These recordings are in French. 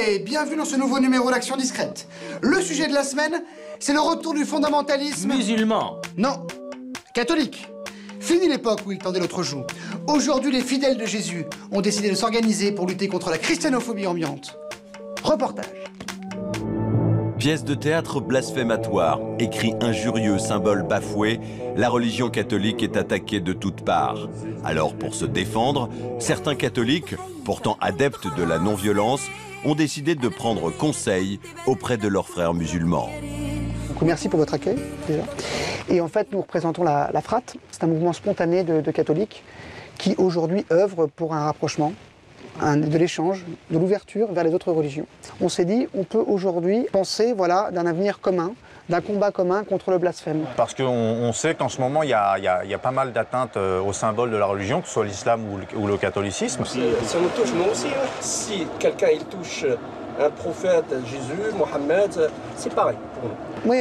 et bienvenue dans ce nouveau numéro d'Action Discrète. Le sujet de la semaine, c'est le retour du fondamentalisme... Musulman. Non, catholique. Fini l'époque où il tendait l'autre joue. Aujourd'hui, les fidèles de Jésus ont décidé de s'organiser pour lutter contre la christianophobie ambiante. Reportage. Pièce de théâtre blasphématoire, écrit injurieux, symbole bafoué, la religion catholique est attaquée de toutes parts. Alors pour se défendre, certains catholiques, pourtant adeptes de la non-violence, ont décidé de prendre conseil auprès de leurs frères musulmans. Merci pour votre accueil, déjà. Et en fait, nous représentons la FRAT. C'est un mouvement spontané de catholiques qui aujourd'hui œuvre pour un rapprochement, de l'échange, de l'ouverture vers les autres religions. On s'est dit, on peut aujourd'hui penser d'un avenir commun, d'un combat commun contre le blasphème. Parce qu'on sait qu'en ce moment, il y a pas mal d'atteintes aux symboles de la religion, que ce soit l'islam ou le catholicisme. Si on nous touche, nous aussi. Hein. Si quelqu'un il touche un prophète, Jésus, Mohammed, c'est pareil pour nous. Oui,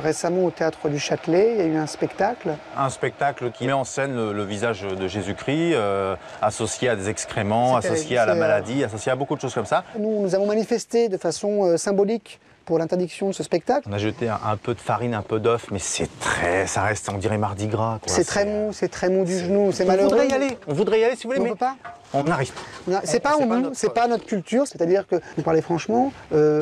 récemment au Théâtre du Châtelet, il y a eu un spectacle. Un spectacle qui met en scène le visage de Jésus-Christ, associé à des excréments, associé à la maladie, associé à beaucoup de choses comme ça. Nous avons manifesté de façon symbolique pour l'interdiction de ce spectacle. On a jeté un peu de farine, un peu d'œuf, mais ça reste, on dirait Mardi Gras. C'est très mou du genou, c'est malheureux. On voudrait y aller si vous voulez, mais on peut pas. On n'arrive pas. C'est pas notre culture, c'est-à-dire que, pour parler franchement,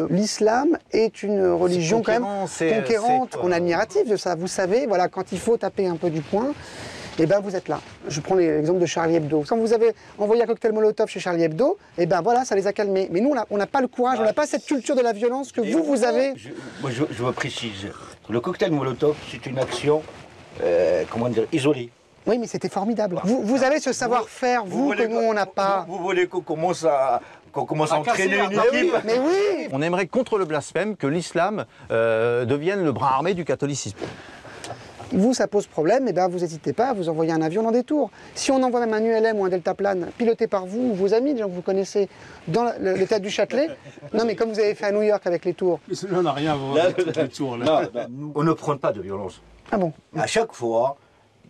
l'islam est une religion quand même conquérante. On est admiratif de ça. Vous savez, quand il faut taper un peu du poing, eh ben vous êtes là. Je prends l'exemple de Charlie Hebdo. Quand vous avez envoyé un cocktail Molotov chez Charlie Hebdo, eh ben ça les a calmés. Mais nous, on n'a pas le courage, on n'a pas cette culture de la violence que vous avez. Je me précise. Le cocktail Molotov, c'est une action, isolée. Oui, mais c'était formidable. Vous avez ce savoir-faire, que nous, on n'a pas. Vous voulez qu'on commence à entraîner une équipe? Mais oui. On aimerait, contre le blasphème, que l'islam devienne le bras armé du catholicisme. Vous, ça pose problème, vous n'hésitez pas à vous envoyer un avion dans des tours. Si on envoie même un ULM ou un deltaplane piloté par vous ou vos amis, des gens que vous connaissez, dans le Théâtre du Châtelet, non mais comme vous avez fait à New York avec les tours. Mais cela n'a rien à voir avec les tours. Là. Non, on ne prend pas de violence. Ah bon? À chaque fois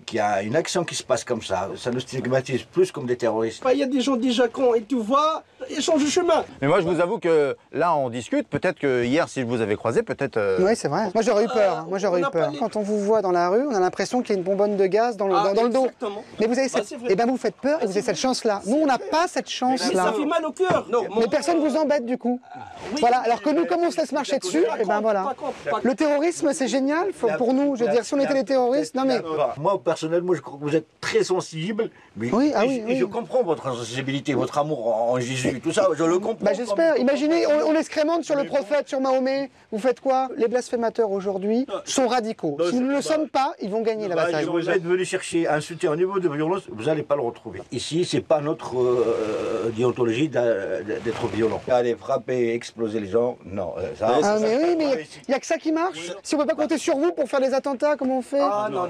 qu'il y a une action qui se passe comme ça nous stigmatise plus comme des terroristes. Il y a des gens déjà cons et tu vois, ils changent de chemin. Mais moi je vous avoue que là on discute, peut-être que hier si je vous avais croisé, peut-être... Oui c'est vrai, moi j'aurais eu peur, Quand on vous voit dans la rue, on a l'impression qu'il y a une bonbonne de gaz dans le dos. Mais vous avez vous faites peur et vous avez cette chance-là. Nous on n'a pas cette chance-là. Ça fait mal au cœur. Mais personne ne vous embête du coup. Alors que nous comme on se laisse marcher dessus, Le terrorisme c'est génial pour nous, je veux dire si on était les terroristes, non mais... Moi personnellement je crois que vous êtes très sensible, mais je comprends votre sensibilité, votre amour en Jésus, tout ça, je le comprends. J'espère. Imaginez, on excrémente sur le prophète, sur Mahomet. Vous faites quoi? Les blasphémateurs aujourd'hui sont radicaux. Si nous ne le sommes pas, ils vont gagner la bataille. Vous êtes venu chercher un soutien au niveau de violence, vous n'allez pas le retrouver. Ici, c'est pas notre déontologie d'être violent. Aller frapper, exploser les gens, non. Mais oui, mais il n'y a que ça qui marche. Si on ne peut pas compter sur vous pour faire des attentats, comment on fait? Non.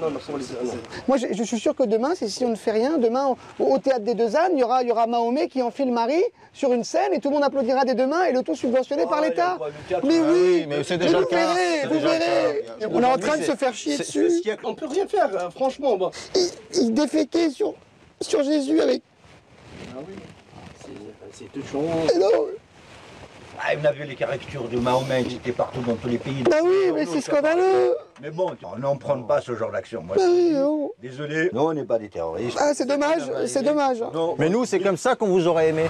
Moi, je suis sûr que demain, si on ne fait rien, demain, au Théâtre des Deux Ânes, il y aura Mahomet qui enfile Marie sur une scène et tout le monde applaudira des deux mains et le tout subventionné par l'État. Mais oui, mais c'est déjà le cas. Vous verrez. On est en train de se faire chier dessus. On peut rien faire, franchement. Il déféquait sur Jésus avec... Ah oui, c'est touchant. On a vu les caricatures de Mahomet qui étaient partout dans tous les pays. Oui, mais c'est scandaleux. Mais bon, on n'en prend pas ce genre d'action. Désolé, nous on n'est pas des terroristes. C'est dommage, c'est dommage. Non, mais nous, c'est comme ça qu'on vous aurait aimé.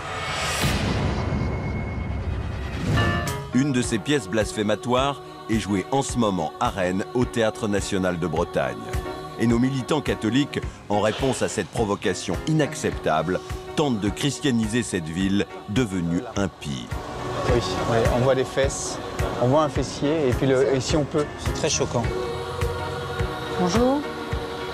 Une de ces pièces blasphématoires est jouée en ce moment à Rennes, au Théâtre National de Bretagne. Et nos militants catholiques, en réponse à cette provocation inacceptable, tentent de christianiser cette ville devenue impie. Oui, on voit des fesses, on voit un fessier, et puis si on peut. C'est très choquant. Bonjour.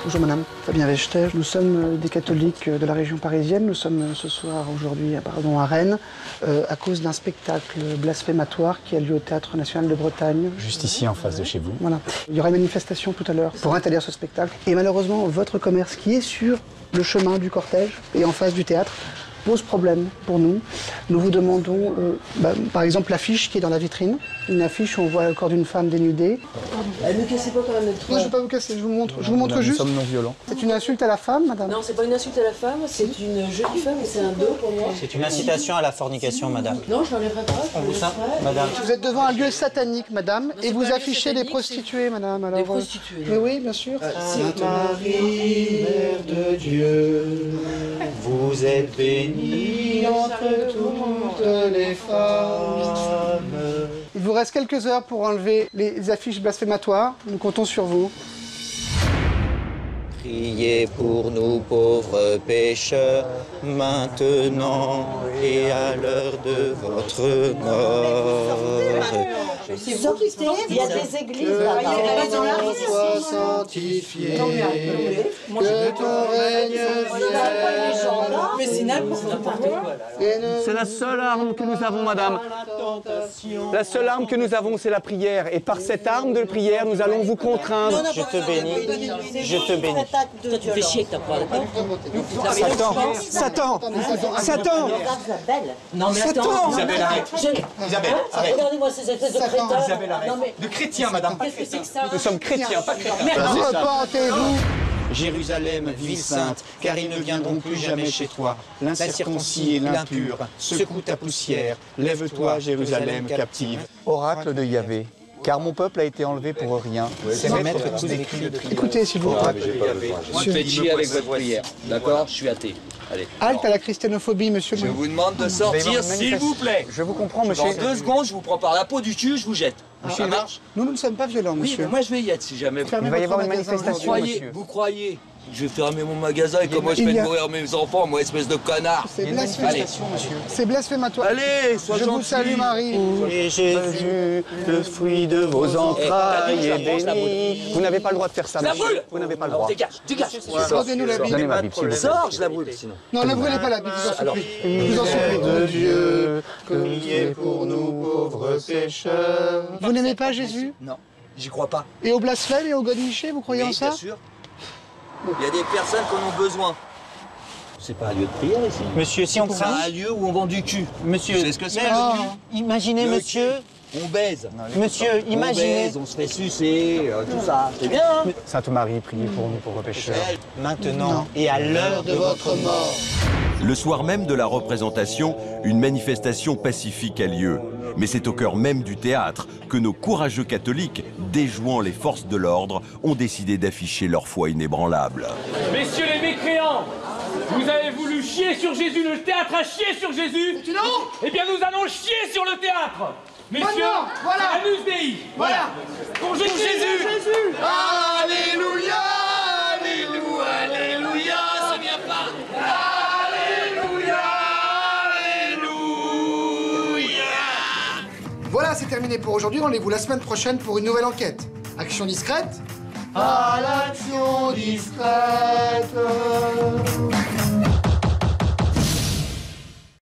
Bonjour madame, Fabien Wechter. Nous sommes des catholiques de la région parisienne. Nous sommes ce soir, aujourd'hui, à Rennes, à cause d'un spectacle blasphématoire qui a lieu au Théâtre National de Bretagne. Juste ici, en face de chez vous. Voilà. Il y aura une manifestation tout à l'heure pour interdire ce spectacle. Et malheureusement, votre commerce qui est sur le chemin du cortège et en face du théâtre pose problème pour nous. Nous vous demandons, par exemple, l'affiche qui est dans la vitrine. Une affiche où on voit le corps d'une femme dénudée. Ne cassez pas quand même notre... Non, je ne vais pas vous casser, je vous montre juste. Nous sommes non violents. C'est une insulte à la femme, madame? Non, c'est pas une insulte à la femme, c'est une jolie femme et c'est un dos pour moi. C'est une incitation à la fornication, madame. Non, je l'enlèverai pas. Madame. Vous êtes devant un lieu satanique, madame, et vous affichez des prostituées, madame. Alors, des prostituées. Oui, bien sûr. Sainte Marie, Mère de Dieu, vous êtes bénie entre toutes les femmes. Il vous reste quelques heures pour enlever les affiches blasphématoires. Nous comptons sur vous. Priez pour nous pauvres pécheurs, maintenant et à l'heure de votre mort. C'est vous qui il y a des églises Que ton nom soit sanctifié, que ton règne vienne. C'est la seule arme que nous avons, madame. La seule arme que nous avons, c'est la prière. Et par cette arme de prière, nous allons vous contraindre. Je te bénis, je te bénis. Toi, tu fais chier que t'as pas, d'accord? Satan, Satan. Non, mais attends. Isabelle, arrête. Isabelle, arrête. Regardez-moi ces espèces de crétins. Isabelle, arrête. Non, mais... De chrétiens, madame. Qu'est-ce que c'est que ça? Nous sommes chrétiens, pas chrétiens. Repentez-vous. Jérusalem, ville sainte, car ils ne viendront plus jamais chez toi. L'incirconcis et l'impur, secoue ta poussière. Lève-toi, Jérusalem captive. Oracle de Yahvé. Car mon peuple a été enlevé pour rien. C'est mettre tous les cris de prière. Écoutez, s'il vous plaît. Je fais chier avec votre prière. D'accord? Je suis athée. Allez. Halte à la christianophobie, monsieur. Je vous demande de sortir, s'il vous plaît. Je vous comprends, monsieur. Dans 2 secondes, je vous prends par la peau du cul, je vous jette. Ça marche? Nous ne sommes pas violents, Oui, monsieur. mais moi je vais y être si jamais. Il va y avoir une manifestation, monsieur. Vous croyez je vais fermer mon magasin et comment je fais mourir mes enfants, moi, espèce de connard? C'est blasphématoire, monsieur. C'est blasphématoire. Allez, sois Je gentil. vous salue, Marie. Et Jésus, le fruit de vos entrailles est béni. Vous n'avez pas le droit de faire ça, La monsieur. brûle. Vous n'avez pas le droit. Dégage, dégage. Donnez-nous la Bible. Donnez ma Bible, s'il vous plaît. Sors, je la brûle sinon. Non, ne brûlez pas la Bible, je vous en Alors, supplie. Je vous en supplie. de Dieu, priez pour nous pauvres pécheurs. Vous n'aimez pas Jésus? Non, j'y crois pas. Et au blasphème et au godemiché, vous croyez en Oui, ça? bien sûr. Il y a des personnes qui en ont besoin. C'est pas un lieu de prière ici. Monsieur, si on C'est un lieu où on vend du cul. Monsieur, C'est ce que c'est. imaginez, monsieur, On baise. monsieur, imaginez. On baise, on se fait sucer, tout ça. C'est bien, hein? Sainte Marie, priez pour nous pauvres pécheurs. Maintenant et à l'heure de votre mort. Le soir même de la représentation, une manifestation pacifique a lieu. Mais c'est au cœur même du théâtre que nos courageux catholiques, déjouant les forces de l'ordre, ont décidé d'afficher leur foi inébranlable. Messieurs les mécréants, vous avez voulu chier sur Jésus, le théâtre a chié sur Jésus. Non. Eh bien nous allons chier sur le théâtre. Messieurs, Maintenant, voilà. Anus Dei. Voilà. Pour Jésus. Alléluia, alléluia, alléluia, ça vient pas. Alléluia, alléluia. Voilà, c'est terminé pour aujourd'hui. Rendez-vous la semaine prochaine pour une nouvelle enquête. Action discrète. À l'action discrète.